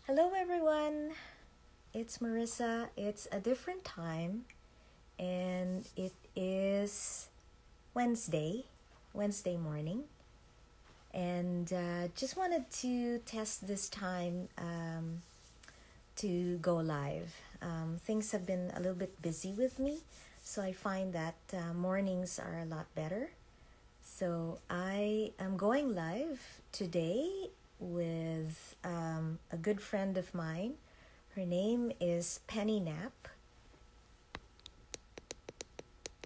Hello, everyone. It's Marissa. It's a different time, and it is Wednesday morning. And just wanted to test this time to go live. Things have been a little bit busy with me, so I find that mornings are a lot better. So I am going live today with a good friend of mine. Her name is Penny Knapp,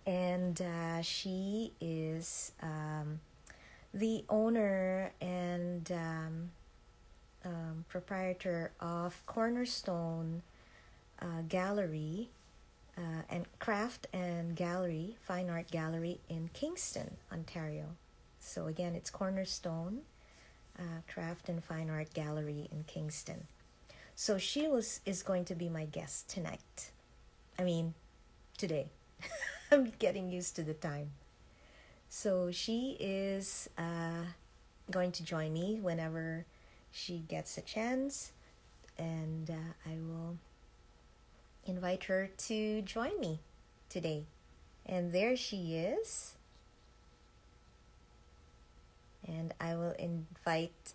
and she is the owner and proprietor of Cornerstone Gallery and Craft and Gallery, Fine Art Gallery in Kingston, Ontario. So again, it's Cornerstone Craft and Fine Art Gallery in Kingston. So she is going to be my guest tonight. I mean, today. I'm getting used to the time. So she is going to join me whenever she gets a chance, and I will invite her to join me today. And there she is. And I will invite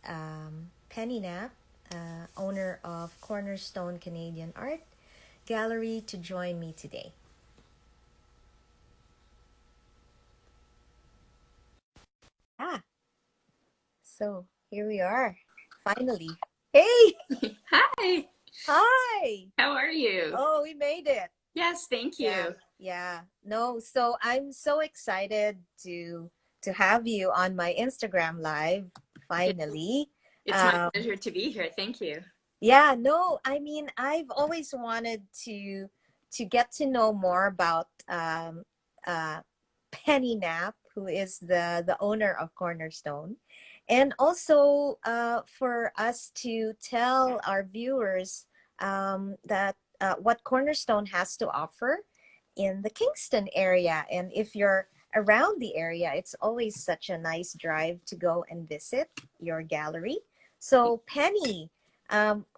Penny Knapp, owner of Cornerstone Canadian Art Gallery, to join me today. Ah, so here we are, finally. Hey, Hi, hi. how are you? Oh, we made it. Yes, thank Yeah, you. yeah. No, so I'm so excited to have you on my Instagram live It, finally. it's my Um, pleasure to be here. Thank you. yeah, no, I mean, I've always wanted to get to know more about uh, Penny Knapp, who is the owner of Cornerstone, and also for us to tell our viewers that what Cornerstone has to offer in the Kingston area. And if you're around the area, it's always such a nice drive to go and visit your gallery. So, Penny,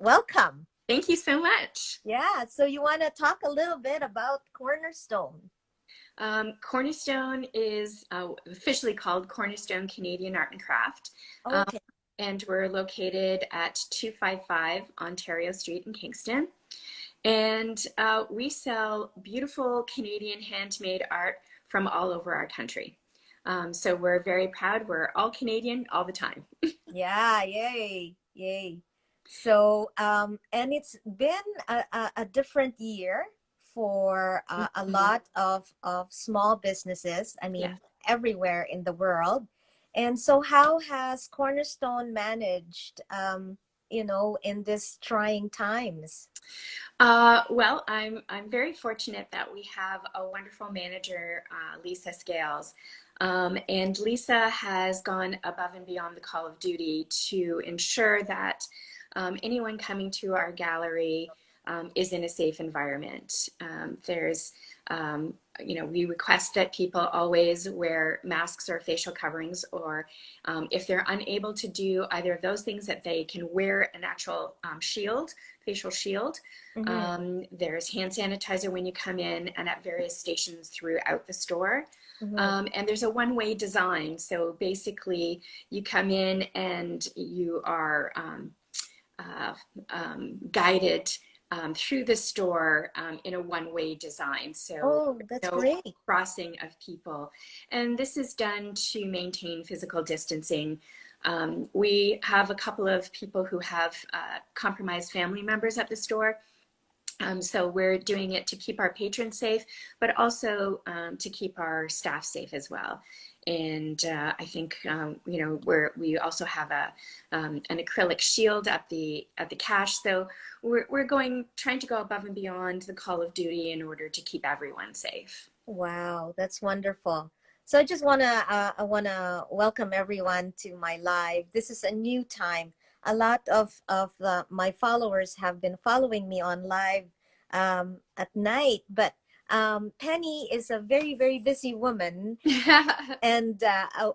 welcome. Thank you so much. Yeah, so you want to talk a little bit about Cornerstone? Cornerstone is officially called Cornerstone Canadian Art and Craft, um, Okay. and we're located at 255 Ontario Street in Kingston. And we sell beautiful Canadian handmade art from all over our country. So we're very proud. We're all Canadian all the time. Yeah, yay, yay. So, and it's been a different year for a Mhm. lot of small businesses, I Yeah. mean, everywhere in the world. And so, how has Cornerstone managed, in these trying times? Well, I'm very fortunate that we have a wonderful manager, Lisa Scales. And Lisa has gone above and beyond the call of duty to ensure that anyone coming to our gallery is in a safe environment. Um, we request that people always wear masks or facial coverings, or if they're unable to do either of those things, that they can wear an actual shield, facial shield. Mm-hmm. There's hand sanitizer when you come in and at various stations throughout the store. Mm-hmm. And there's a one-way design. So basically, you come in and you are uh, guided through the store in a one-way design. So Oh, that's no great. crossing of people. And this is done to maintain physical distancing. We have a couple of people who have compromised family members at the store. So we're doing it to keep our patrons safe, but also to keep our staff safe as well. And I think we also have an acrylic shield at the cash. So we're trying to go above and beyond the call of duty in order to keep everyone safe. Wow, that's wonderful. So I wanna welcome everyone to my live. This is a new time. A lot of my followers have been following me on live at night, but Penny is a very, very busy woman, and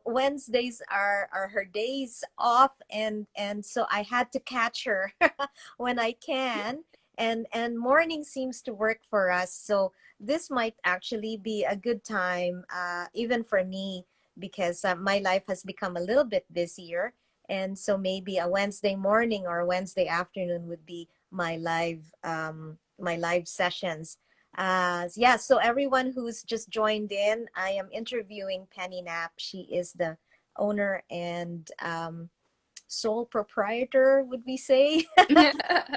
Wednesdays are her days off, and so I had to catch her when I can, and morning seems to work for us. So this might actually be a good time, even for me, because my life has become a little bit busier, and so maybe a Wednesday morning or a Wednesday afternoon would be my live sessions. Yeah, so everyone who's just joined in, I am interviewing Penny Knapp. She is the owner and sole proprietor, would we say,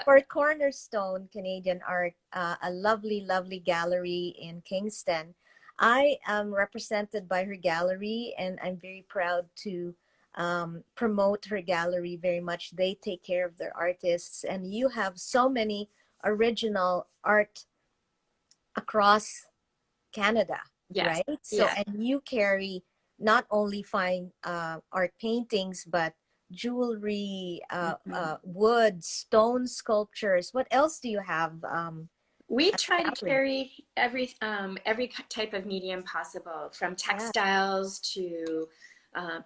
for Cornerstone Canadian Art, a lovely, lovely gallery in Kingston. I am represented by her gallery, and I'm very proud to promote her gallery very much. They take care of their artists, and you have so many original art across Canada, Yes. right? So, Yeah. and you carry not only fine art paintings, but jewelry, Mhm. wood, stone sculptures. What else do you have We at try the to gallery? carry every type of medium possible, from Yeah, textiles to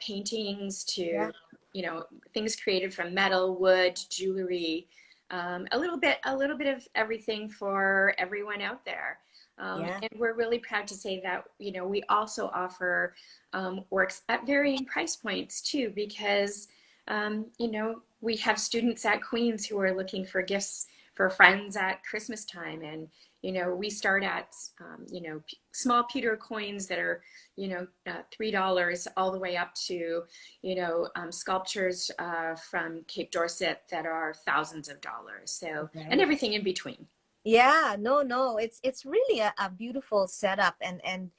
paintings yeah, to, things created from metal, wood, jewelry, a little bit of everything for everyone out there. yeah, And we're really proud to say that, we also offer works at varying price points too, because, we have students at Queens who are looking for gifts for friends at Christmas time. And, we start at, small pewter coins that are, $3 all the way up to, sculptures from Cape Dorset that are thousands of dollars. So, and right. everything in between. Yeah, no, no, it's really a beautiful setup, and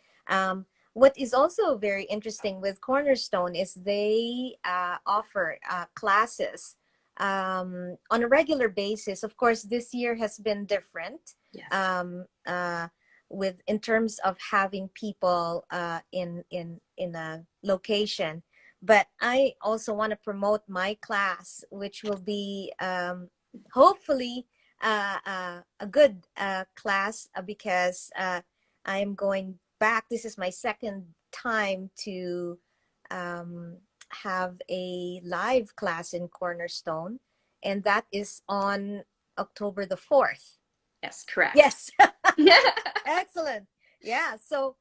what is also very interesting with Cornerstone is they offer classes on a regular basis. Of course, this year has been different, Yes. um, with in terms of having people in a location. But I also want to promote my class, which will be hopefully a good class, because I am going back. This is my second time to um, have a live class in Cornerstone, and that is on October the 4th. Yes, correct. Yes. Excellent. Yeah. So,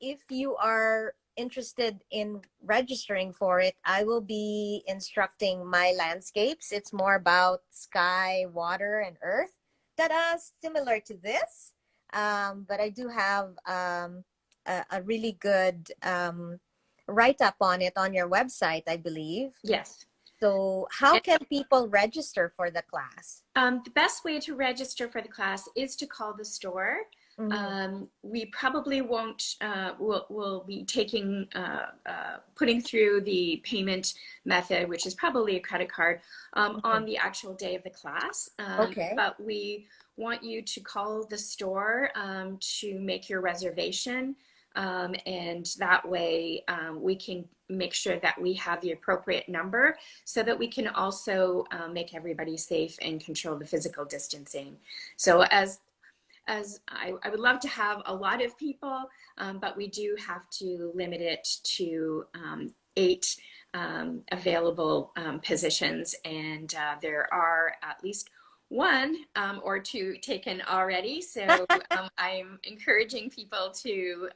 if you are interested in registering for it, I will be instructing my landscapes. It's more about sky, water, and earth. Ta-da! Similar to this. But I do have a really good write-up on it on your website, I believe. Yes. So, how can people register for the class? The best way to register for the class is to call the store. Mm-hmm. We probably won't, we'll be putting through the payment method, which is probably a credit card, on the actual day of the class. Okay. But we want you to call the store to make your reservation. And that way we can make sure that we have the appropriate number so that we can also make everybody safe and control the physical distancing. So I would love to have a lot of people, but we do have to limit it to 8 available positions, and there are at least one or two taken already. So I'm encouraging people to,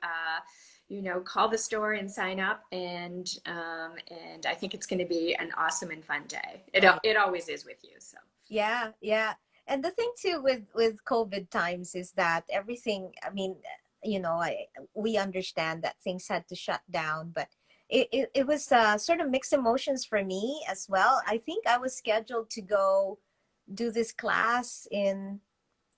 call the store and sign up, and I think it's going to be an awesome and fun day. Right. It always is with you. So Yeah, yeah. And the thing too with COVID times is that everything, I mean, we understand that things had to shut down, but it was sort of mixed emotions for me as well. I think I was scheduled to go do this class in,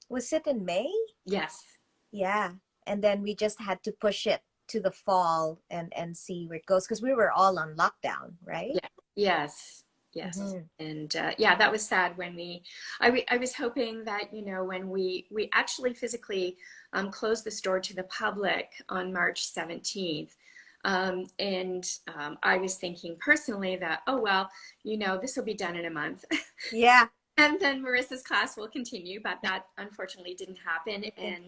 was it in May? yes. Yeah. And then we just had to push it to the fall and see where it goes, because we were all on lockdown, right? Yeah. Yes. Yes. Hmm. And yeah, that was sad when I was hoping that, when we actually physically closed the store to the public on March 17th. And I was thinking personally that, oh, well, this will be done in a month. Yeah. And then Marissa's class will continue, but that unfortunately didn't happen. It didn't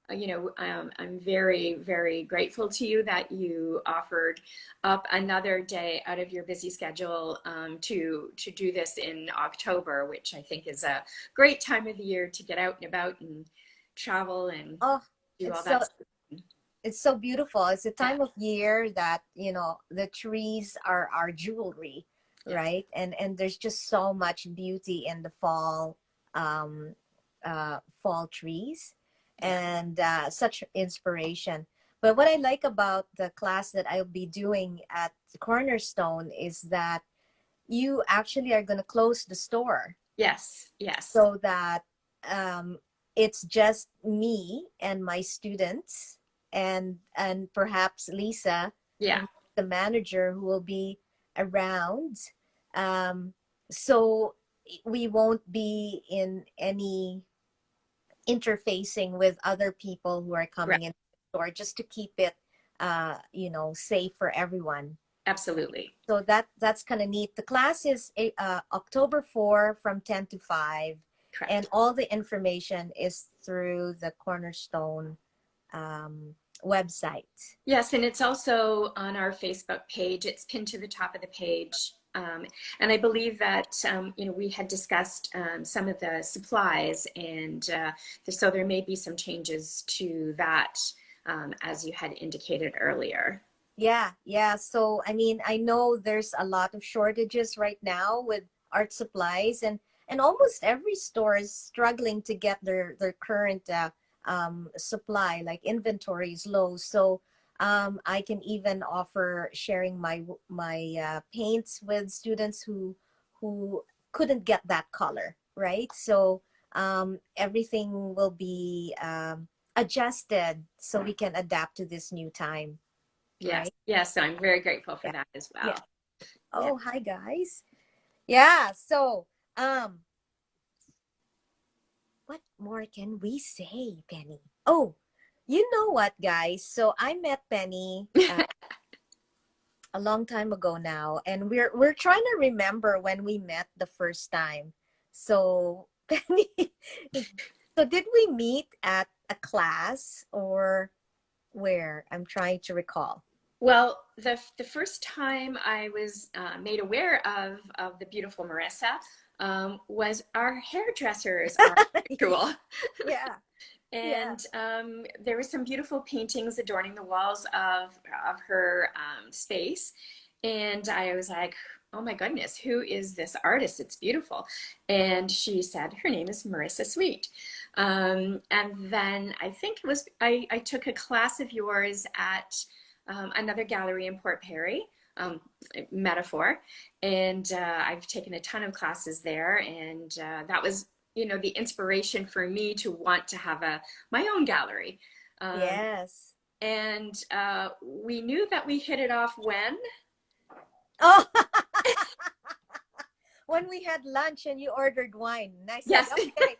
And, happen. I'm very, very grateful to you that you offered up another day out of your busy schedule to do this in October, which I think is a great time of the year to get out and about and travel and Oh, do it's all so that. it's so beautiful. It's a Yeah, time of year that, the trees are our jewelry, yeah, right? And there's just so much beauty in the um, fall trees, yeah. and such inspiration. But what I like about the class that I'll be doing at Cornerstone is that you actually are going to close the store Yes, yes, so that um, it's just me and my students, and perhaps Lisa, yeah, the manager, who will be around. um, so we won't be in any interfacing with other people who are right. coming in the store, just to keep it safe for everyone. Absolutely. So that's kind of neat. The class is October 4 from 10 to 5, and Correct. all the information is through the Cornerstone um, website. Yes, and it's also on our Facebook page. It's pinned to the top of the page. And I believe that, we had discussed some of the supplies, and so there may be some changes to that, as you had indicated earlier. Yeah, yeah. So, I mean, I know there's a lot of shortages right now with art supplies, and almost every store is struggling to get their current supply, like inventory is low. So, I can even offer sharing my paints with students who couldn't get that color, right? So, everything will be adjusted so we can adapt to this new time, Yes, right? yes, so I'm very grateful for Yeah. that as Yeah. well. Yeah. Oh, hi guys. Yeah. So, what more can we say, Penny? Oh, you know what, guys? So I met Penny a long time ago now, and we're trying to remember when we met the first time. So, Penny, so did we meet at a class or where? I'm trying to recall. Well, the first time I was made aware of the beautiful Marissa was our hairdressers are virtual. Yeah. Yeah. And there were some beautiful paintings adorning the walls of her space. And I was like, oh my goodness, who is this artist? It's beautiful. And she said her name is Marissa Sweet. And then I think it was, I took a class of yours at another gallery in Port Perry, Metaphor. And I've taken a ton of classes there. And that was, the inspiration for me to want to have my own gallery. Um, Yes. and we knew that we hit it off when. Oh, when we had lunch and you ordered wine, and I said, Yes. "Okay,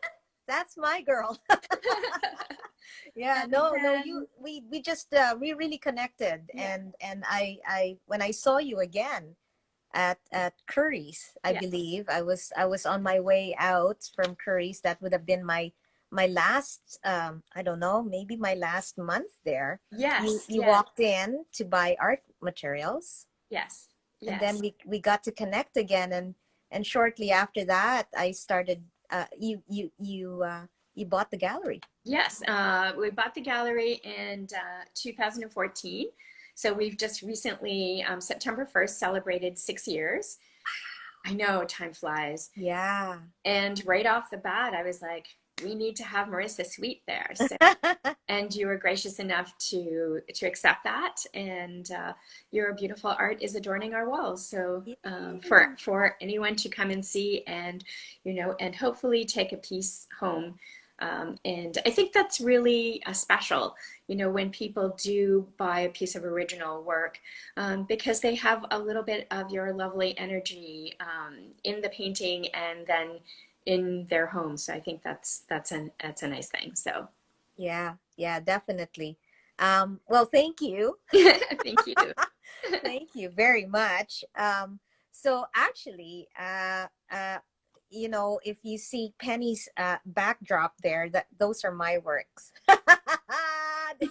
that's my girl." Yeah, And no, then, we just we really connected, yeah, and I when I saw you again at Curry's, I yeah, believe I was on my way out from Curry's. That would have been my last I don't know, maybe my last month there. You yes, you yes, walked in to buy art materials, yes, and then yes. we got to connect again, and shortly after that I started you bought the gallery. Yes, we bought the gallery in 2014. So we've just recently, September 1st, celebrated 6 years. I know, time flies. Yeah. And right off the bat, I was like, we need to have Marissa Sweet there. So, and you were gracious enough to accept that. And your beautiful art is adorning our walls. So Yay. for anyone to come and see, and and hopefully take a piece home. And I think that's really special, when people do buy a piece of original work, because they have a little bit of your lovely energy in the painting and then in their home. So I think that's a nice thing. So Yeah, yeah, definitely. Well, thank you. thank you. Thank you very much. So actually, you know, if you see Penny's backdrop there, that those are my works. There's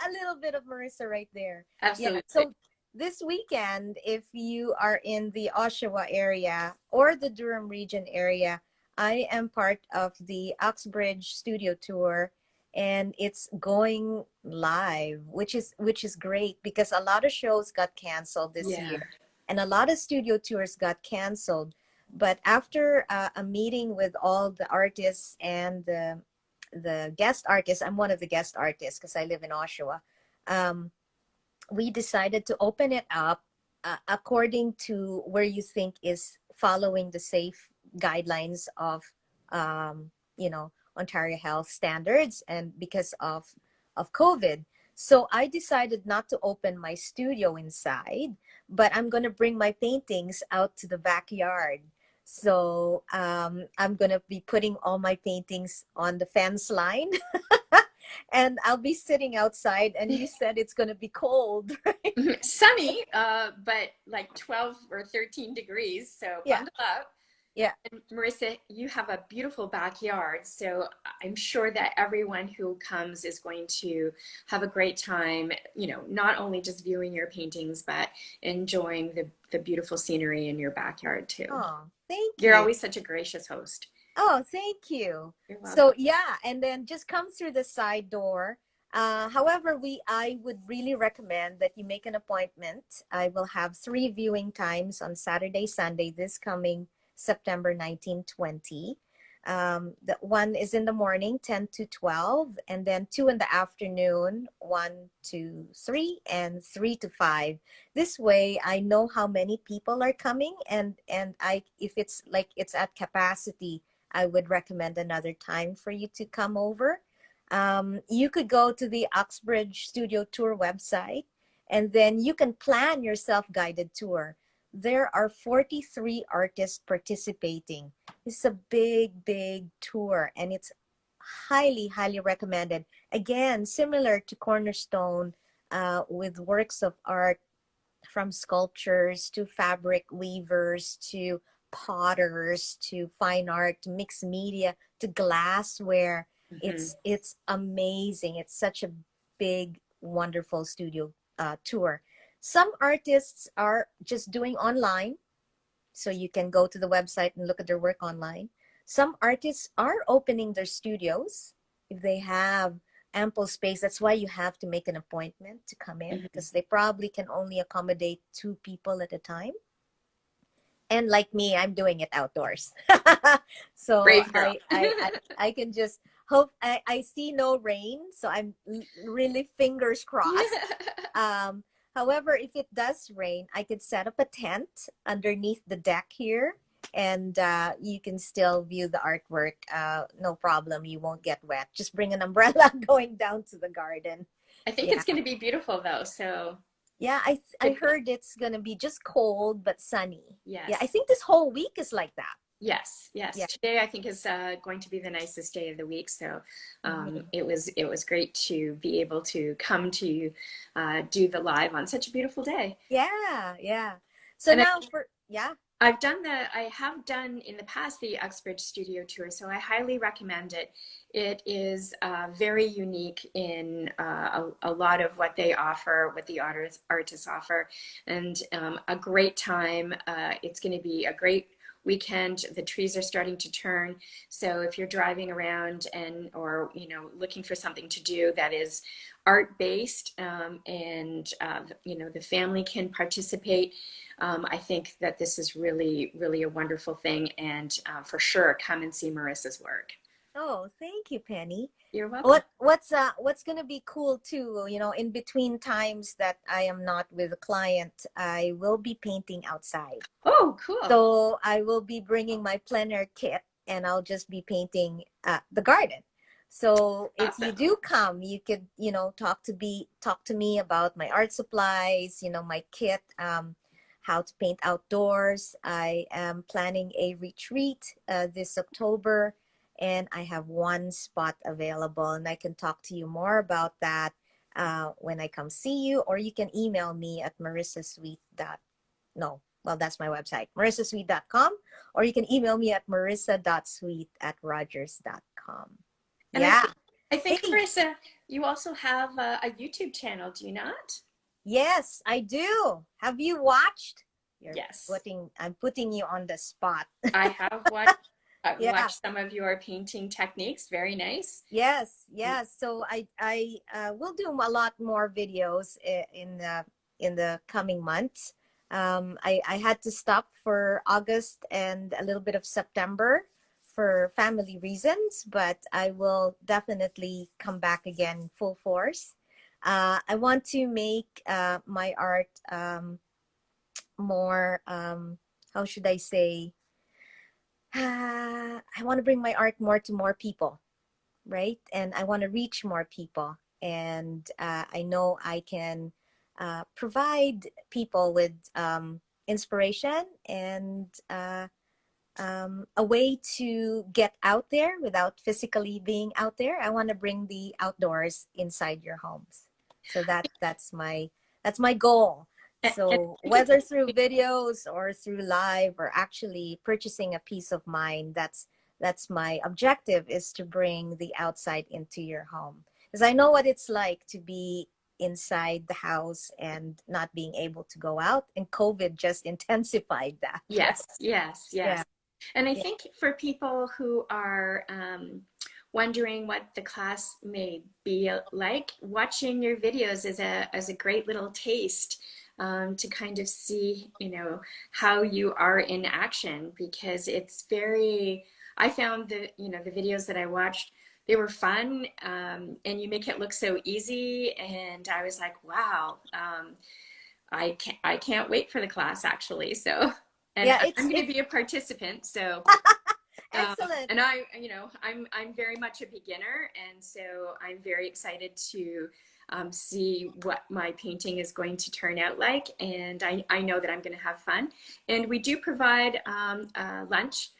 a little bit of Marissa right there. Yeah. Absolutely. So this weekend, if you are in the Oshawa area or the Durham region area, I am part of the Uxbridge studio tour, and it's going live, which is great because a lot of shows got canceled this Yeah. year, and a lot of studio tours got canceled. But after a meeting with all the artists and the guest artists, I'm one of the guest artists because I live in Oshawa. Um, we decided to open it up according to where you think is following the safe guidelines of, um, Ontario health standards, and because of COVID. So I decided not to open my studio inside, but I'm going to bring my paintings out to the backyard. So I'm going to be putting all my paintings on the fence line and I'll be sitting outside. And you said it's going to be cold, right? Sunny, but like 12 or 13 degrees. So Yeah. bundle up. Yeah. And Marissa, you have a beautiful backyard. So I'm sure that everyone who comes is going to have a great time, not only just viewing your paintings, but enjoying the beautiful scenery in your backyard too. Oh, thank You're you. always such a gracious host. Oh, thank you. You're So welcome. yeah, and then just come through the side door. However, I would really recommend that you make an appointment. I will have 3 viewing times on Saturday, Sunday, this coming September 19, 20. The one is in the morning, 10 to 12, and then 2 in the afternoon, 1 to 3, and 3 to 5. This way, I know how many people are coming, and if it's like it's at capacity, I would recommend another time for you to come over. You could go to the Uxbridge Studio Tour website, and then you can plan your self-guided tour. There are 43 artists participating. It's a big, big tour, and it's highly, highly recommended. Again, similar to Cornerstone, with works of art from sculptures to fabric weavers to potters to fine art to mixed media to glassware. Mm-hmm. It's amazing. It's such a big, wonderful studio tour. Some artists are just doing online, so you can go to the website and look at their work online. Some artists are opening their studios if they have ample space. That's why you have to make an appointment to come in, Mm-hmm. because they probably can only accommodate 2 people at a time. And like me, I'm doing it outdoors. So Brave girl. I can just hope. I see no rain, so I'm really fingers crossed. um, However, if it does rain, I could set up a tent underneath the deck here, and you can still view the artwork. No problem. You won't get wet. Just bring an umbrella going down to the garden. I think Yeah. it's going to be beautiful though. So Yeah, I heard it's gonna be just cold but sunny. Yeah, I yes. think this whole week is like that. Yes, yes. Yeah. Today I think is going to be the nicest day of the week. So Mhm. it was great to be able to come to do the live on such a beautiful day. Yeah, yeah. So And now yeah. I have done in the past the Xbridge Studio Tour, so I highly recommend it. It is very unique in a lot of what they offer, what the artists offer, and a great time. It's going to be a great weekend. The trees are starting to turn, so if you're driving around or looking for something to do that is art based, and the family can participate. I think that this is really, really a wonderful thing, and for sure, come and see Marissa's work. Oh, thank you, Penny. You're welcome. What's gonna be cool too, in between times that I am not with a client, I will be painting outside. Oh, cool. So I will be bringing my plein air kit, and I'll just be painting the garden. So if you Awesome. do come, you could, talk to me about my art supplies, my kit, how to paint outdoors. I am planning a retreat this October, and I have one spot available, and I can talk to you more about that when I come see you, or you can email me at marissasweet. No, well, that's my website, marissasweet.com, or you can email me at marissa.sweet@rogers.com. And Yeah. I think Hey, Marissa, you also have a YouTube channel, do you not? yes, I do. Have you watched? Yes, I'm putting you on the spot. I have watched. I've Yeah. watched some of your painting techniques. Very nice. Yes, yes. So I will do a lot more videos in the coming months. I had to stop for August and a little bit of September for family reasons, but I will definitely come back again full force. I want to make my art more, how should I say, I want to bring my art more to more people, right? And I want to reach more people. And I know I can provide people with inspiration and a way to get out there without physically being out there. I want to bring the outdoors inside your homes. So that's my goal. And So I think whether through videos or through live or actually purchasing a piece of mind, that's my objective, is to bring the outside into your home. Because I know what it's like to be inside the house and not being able to go out. And COVID just intensified that, right? yes, yes, Yeah. yes. And I Yeah. think for people who are wondering what the class may be like, watching your videos is a great little taste to kind of see, how you are in action, because it's very, I found the videos that I watched, they were fun, and you make it look so easy. And I was like, wow, I can't wait for the class actually. So, and Yeah, I'm going to it's be a participant. So, excellent. and I'm very much a beginner, and so I'm very excited to see what my painting is going to turn out like, and I know that I'm going to have fun. And we do provide lunch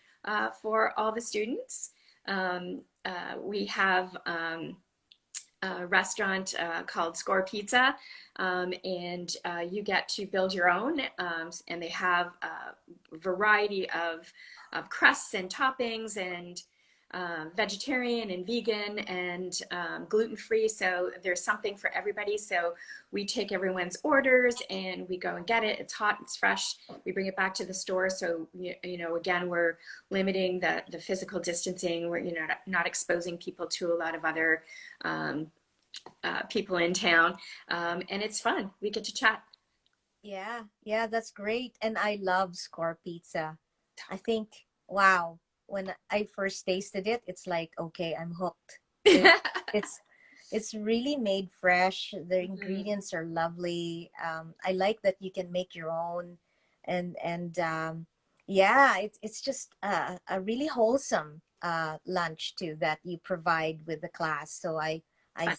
for all the students. We have a restaurant called Score Pizza, and you get to build your own, and they have a variety of crusts and toppings, and vegetarian and vegan and gluten-free. So there's something for everybody. So we take everyone's orders and we go and get it. It's hot, it's fresh. We bring it back to the store. So, again, we're limiting the physical distancing. We're, not exposing people to a lot of other people in town. And it's fun. We get to chat. Yeah, yeah, that's great. And I love Score Pizza. I think, wow, when I first tasted it, it's like, okay, I'm hooked. It, it's it's really made fresh. The Mhm. ingredients are lovely. I like that you can make your own, and yeah, it's just a really wholesome lunch too that you provide with the class. So I Fun.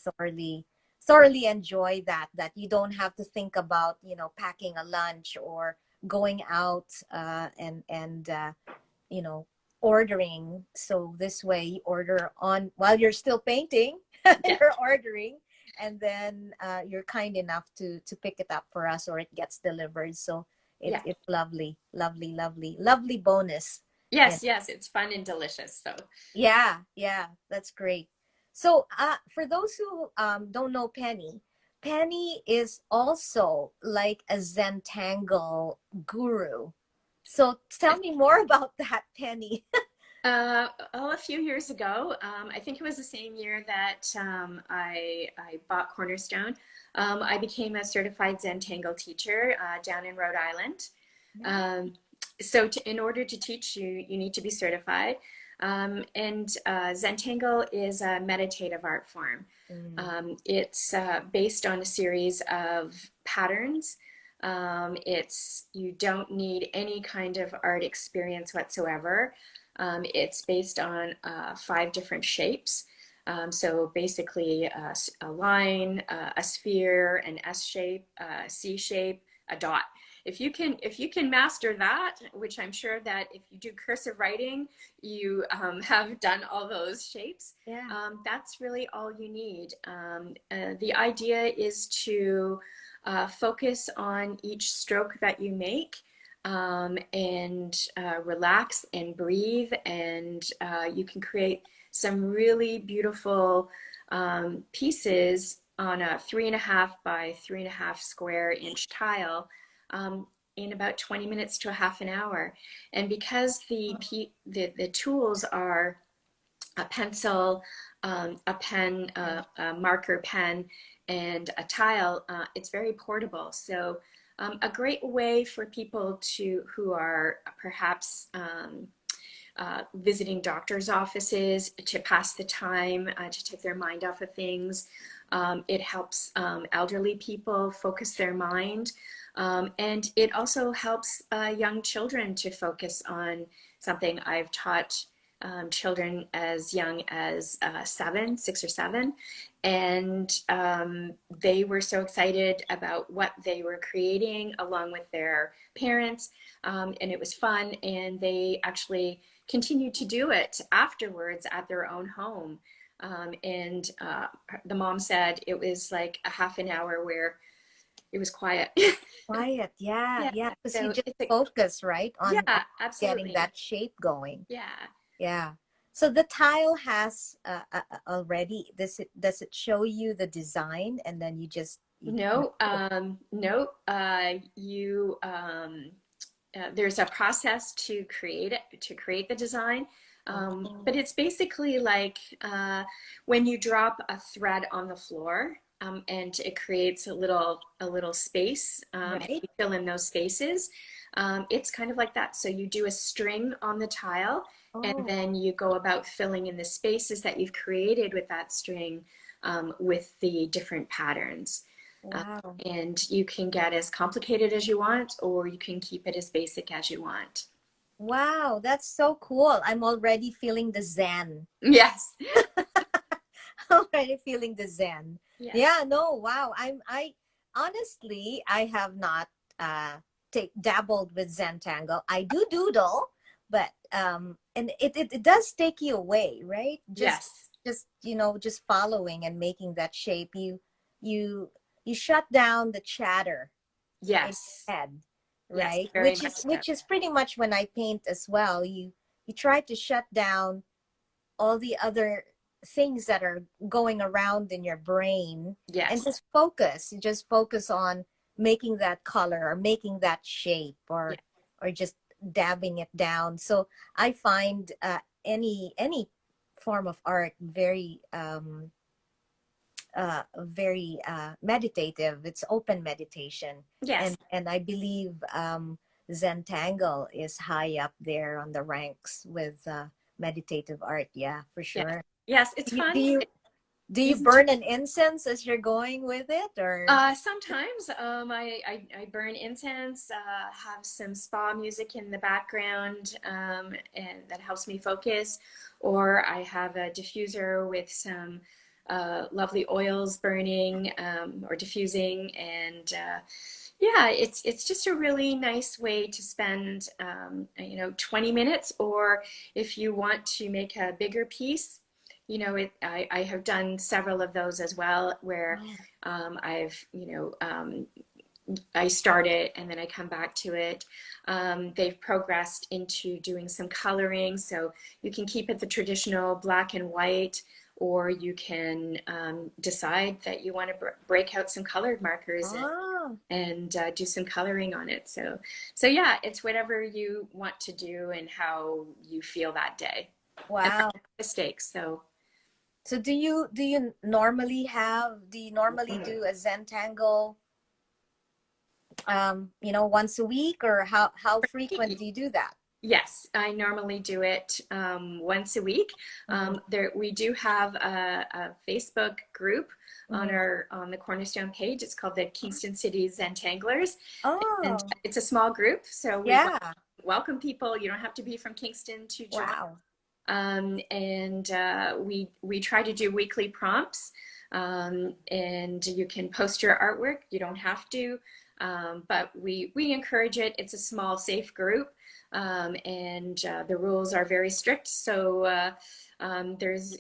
thoroughly enjoy that you don't have to think about packing a lunch or going out and you know ordering. So this way you order on while you're still painting. Yeah. You're ordering, and then you're kind enough to pick it up for us, or it gets delivered. So Yeah. it's lovely bonus. Yes, yes, it's fun and delicious. So, Yeah, yeah, that's great. So, for those who don't know Penny, Penny is also like a Zentangle guru. So, tell me more about that, Penny. a few years ago, I think it was the same year that I bought Cornerstone. I became a certified Zentangle teacher down in Rhode Island. Um, so, in order to teach, you need to be certified. And Zentangle is a meditative art form. Mm, It's based on a series of patterns. It's You don't need any kind of art experience whatsoever. It's based on 5 different shapes. So basically, a line, a sphere, an S shape, a C shape, a dot. If you can master that, which I'm sure that if you do cursive writing, you have done all those shapes. yeah. That's really all you need. The idea is to focus on each stroke that you make. and relax and breathe, and you can create some really beautiful pieces on a 3.5 by 3.5 square inch tile in about 20 minutes to a half an hour. And because the tools are a pencil, a pen, a marker pen, and a tile, it's very portable. So a great way for people who are perhaps visiting doctor's offices to pass the time, to take their mind off of things. It helps elderly people focus their mind. And it also helps young children to focus on something. I've taught children as young as 6 or 7, and they were so excited about what they were creating along with their parents, and it was fun, and they actually continued to do it afterwards at their own home. And the mom said it was like a half an hour where it was quiet. Quiet, yeah, Yeah, yeah, because you so just it's a, focus, right, on yeah, getting absolutely. that shape going. Yeah. Yeah. So the tile has already, does it show you the design and then you just you No, no, there's a process to create it, to create the design. oh, But it's basically like when you drop a thread on the floor, and it creates a little space, and right? you fill in those spaces. It's kind of like that. So you do a string on the tile, and Oh, then you go about filling in the spaces that you've created with that string, with the different patterns. Uh, wow. and you can get as complicated as you want, or you can keep it as basic as you want. Wow, that's so cool. I'm already feeling the zen. Yes. Already feeling the zen. Yes. Yeah, no, wow. I honestly I have not take dabbled with Zentangle. I do doodle, but and it does take you away, right? Yes. Just just following and making that shape. You you shut down the chatter in Yes. your head, Yes. right? Very much so. Which is pretty much when I paint as well. You try to shut down all the other things that are going around in your brain and Yes. just focus on making that color or making that shape Yes. or just dabbing it down. So I find any form of art very meditative. It's open meditation, Yes. and I believe Zentangle is high up there on the ranks with meditative art. Yeah, for Yes. sure. Yes. It's Do you fun. do you, It's do you easy to. burn an incense as you're going with it, or? Sometimes I burn incense, have some spa music in the background, and that helps me focus. Or I have a diffuser with some lovely oils burning, or diffusing, and yeah, it's just a really nice way to spend 20 minutes. Or if you want to make a bigger piece, I have done several of those as well, where Oh, I've, I start it and then I come back to it. They've progressed into doing some coloring, so you can keep it the traditional black and white, or you can decide that you want to break out some colored markers oh, and do some coloring on it. So yeah, it's whatever you want to do and how you feel that day. And wow. mistakes. So So do you normally do a Zentangle once a week, or how frequent do you do that? yes, I normally do it once a week. Hmm. There, we do have a Facebook group on Hmm. the Cornerstone page. It's called the Kingston City Zentanglers, and Oh, it's a small group, so we yeah. welcome people. You don't have to be from Kingston to join. Wow. And we try to do weekly prompts, and you can post your artwork. You don't have to, but we encourage it. It's a small, safe group. and the rules are very strict. So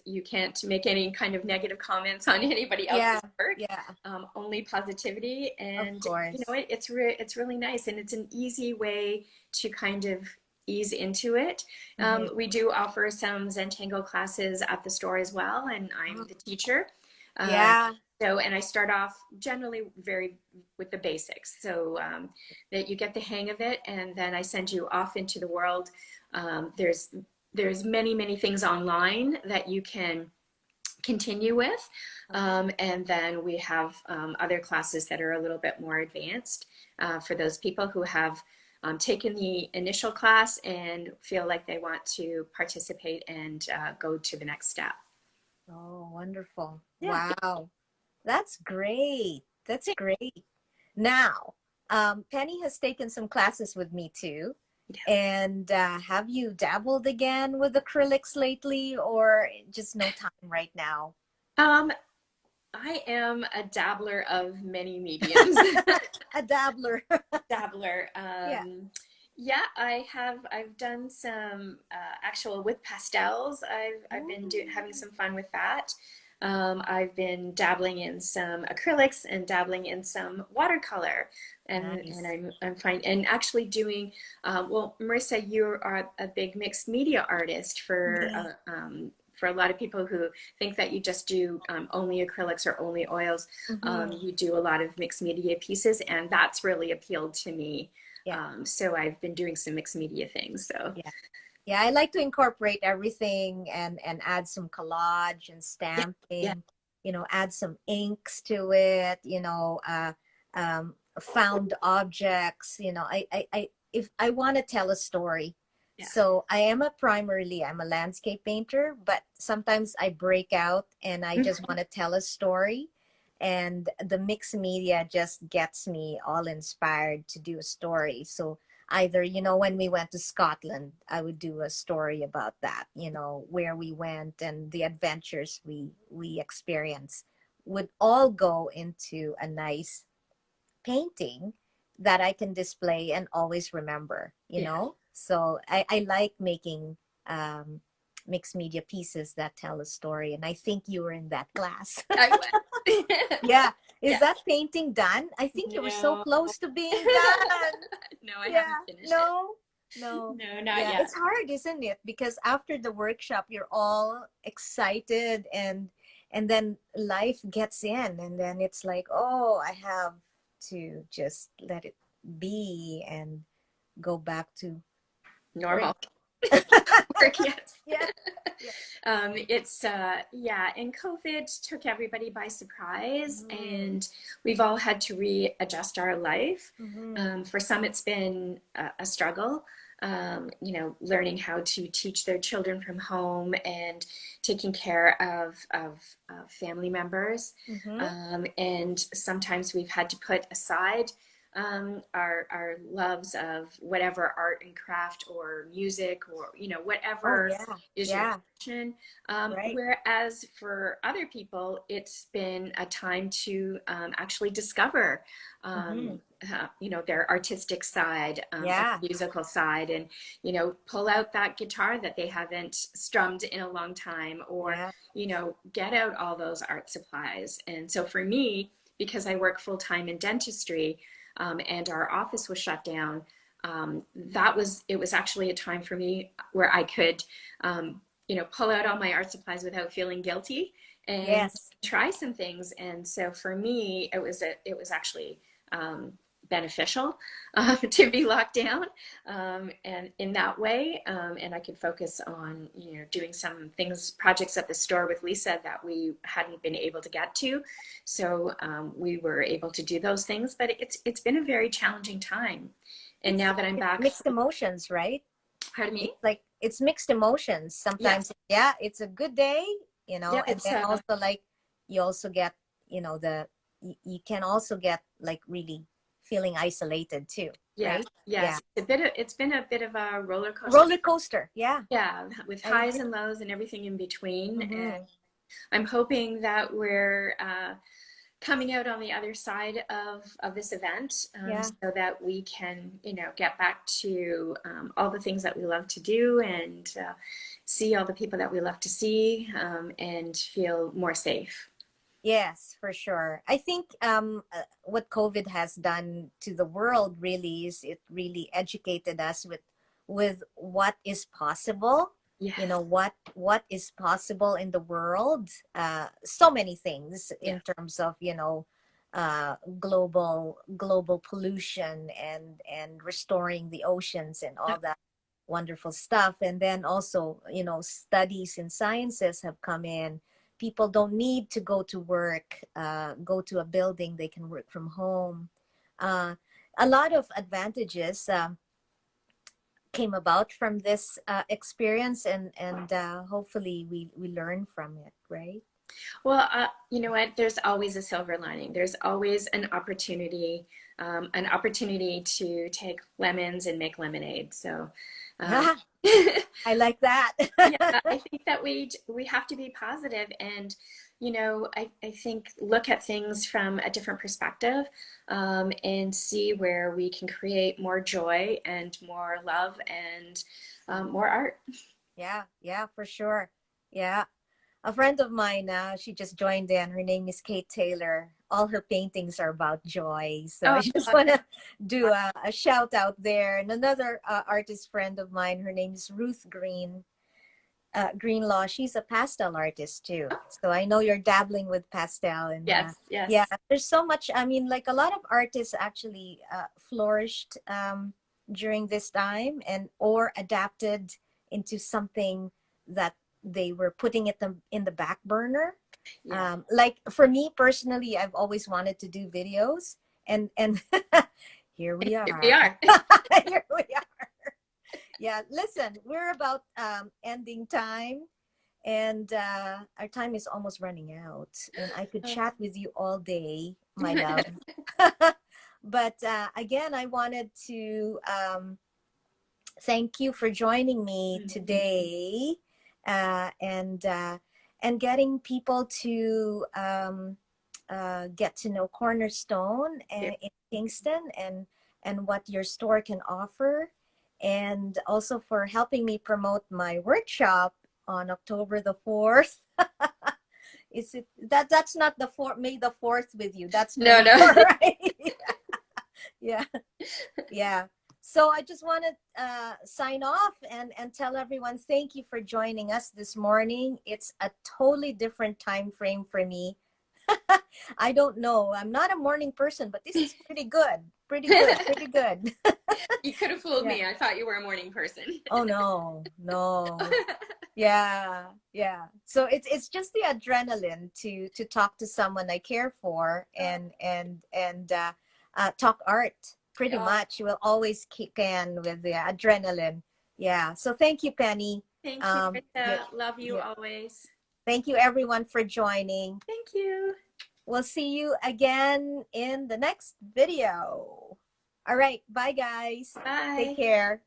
you can't make any kind of negative comments on anybody else's Yeah, work. yeah, Only positivity, of and course. it's really nice, and it's an easy way to kind of ease into it. Mm-hmm. We do offer some Zentangle classes at the store as well, and I'm the teacher. Uh, Yeah. and I start off generally very with the basics, so that you get the hang of it, and then I send you off into the world. There's many things online that you can continue with, and then we have other classes that are a little bit more advanced for those people who have taken the initial class and feel like they want to participate and go to the next step. Oh, wonderful. Yeah. Wow. That's great. That's great. Now, Penny has taken some classes with me too. And have you dabbled again with acrylics lately, or just no time right now? Um, I am a dabbler of many mediums. A dabbler. Dabbler. Yeah. Yeah, I've done some actual with pastels. I've been having some fun with that. I've been dabbling in some acrylics and dabbling in some watercolor, and Nice. I'm fine. And actually doing well, Marissa, you are a big mixed media artist Yeah. for a lot of people who think that you just do only acrylics or only oils. Mm-hmm. You do a lot of mixed media pieces, and that's really appealed to me. Yeah. So I've been doing some mixed media things. So Yeah. Yeah, I like to incorporate everything and add some collage and yeah, yeah. stamping, add some inks to it, found objects, if I want to tell a story. Yeah. So I'm a landscape painter, but sometimes I break out and I just want to tell a story. And the mixed media just gets me all inspired to do a story. So either, when we went to Scotland, I would do a story about that, where we went and the adventures we experienced would all go into a nice painting that I can display and always remember, Yeah. So I like making mixed media pieces that tell a story. And I think you were in that class. I went. Yeah. Is Yeah. that painting done? I think you were so No. close to being done. No, I Yeah. haven't finished it. No. No. No, not Yeah. yet. It's hard, isn't it? Because after the workshop, you're all excited and then life gets in and then it's like, oh, I have to just let it be and go back to Normal. work. Work, yes. Yeah. Yeah. It's yeah, and COVID took everybody by surprise, Mm. and we've all had to readjust our life. Mm-hmm. For some, it's been a struggle. Learning how to teach their children from home and taking care of family members. Mm-hmm. And sometimes we've had to put aside our loves of whatever art and craft or music or Oh, whatever yeah. is your Yeah. passion. Right. Whereas for other people, it's been a time to actually discover Mm-hmm. their artistic side, and Yeah. musical side, and pull out that guitar that they haven't strummed in a long time, or Yeah. get out all those art supplies. And so for me, because I work full-time in dentistry, and our office was shut down, it was actually a time for me where I could pull out all my art supplies without feeling guilty and Yes. try some things. And so for me, it was actually beneficial to be locked down, and in that way, and I could focus on doing some projects at the store with Lisa that we hadn't been able to get to. So we were able to do those things, but it's been a very challenging time. And now that I'm It's back, mixed emotions, right? pardon me. It's like it's mixed emotions. Yeah, Sometimes, yeah, it's a good day, yeah, and it's then also like you also get, you can also get like really feeling isolated too, yes, right? Yeah. yes. It's been a bit of a roller coaster. Roller coaster. Yeah. Yeah, with I highs agree. and lows and everything in between. And Mm-hmm. I'm hoping that we're coming out on the other side of this event, Yeah. so that we can, get back to all the things that we love to do, and see all the people that we love to see, and feel more safe. Yes, for sure. I think what COVID has done to the world really is it really educated us with what is possible. You know Yes. what is possible in the world. So many things Yeah. in terms of global pollution and restoring the oceans and all that wonderful stuff. And then also studies in sciences have come in. People don't need to go to work, go to a building. They can work from home. uh, a lot of advantages came about from this experience, and hopefully we learn from it, right? Well, you know what? There's always a silver lining. There's always an opportunity to take lemons and make lemonade. So, um, I like that. yeah, I think that we have to be positive, and I think look at things from a different perspective, and see where we can create more joy and more love and more art. Yeah, yeah, for sure. Yeah. A friend of mine, she just joined in. Her name is Kate Taylor. All her paintings are about joy. So I Oh, just want to do a shout out there. And another artist friend of mine, her name is Ruth Green, Greenlaw. She's a pastel artist too. So I know you're dabbling with pastel. And yes, yeah, yes. there's so much. I mean, like a lot of artists actually flourished during this time and or adapted into something that they were putting it in the back burner. Yeah. Like for me personally, I've always wanted to do videos, and here we Here we are. are. Here we are. Yeah, listen, we're about ending time, and our time is almost running out, and I could chat with you all day, my love. But again, I wanted to thank you for joining me today, and getting people to get to know Cornerstone in Kingston, and what your store can offer, and also for helping me promote my workshop on October the 4th. Is it that's not the 4th, May the 4th with you? That's No, 24, no. right? Yeah. Yeah. So I just want to sign off and tell everyone thank you for joining us this morning. It's a totally different time frame for me. I don't know. I'm not a morning person, but this is pretty good. Pretty good. Pretty good. You could have fooled Yeah. me. I thought you were a morning person. Oh no. No. Yeah. Yeah. So it's just the adrenaline to talk to someone I care for and talk art. Pretty Oh, much, you will always kick in with the adrenaline. Yeah. So thank you, Penny. thank you, Yeah, Krista. Love you yeah. always. Thank you, everyone, for joining. Thank you. We'll see you again in the next video. All right. Bye, guys. Take Bye. care.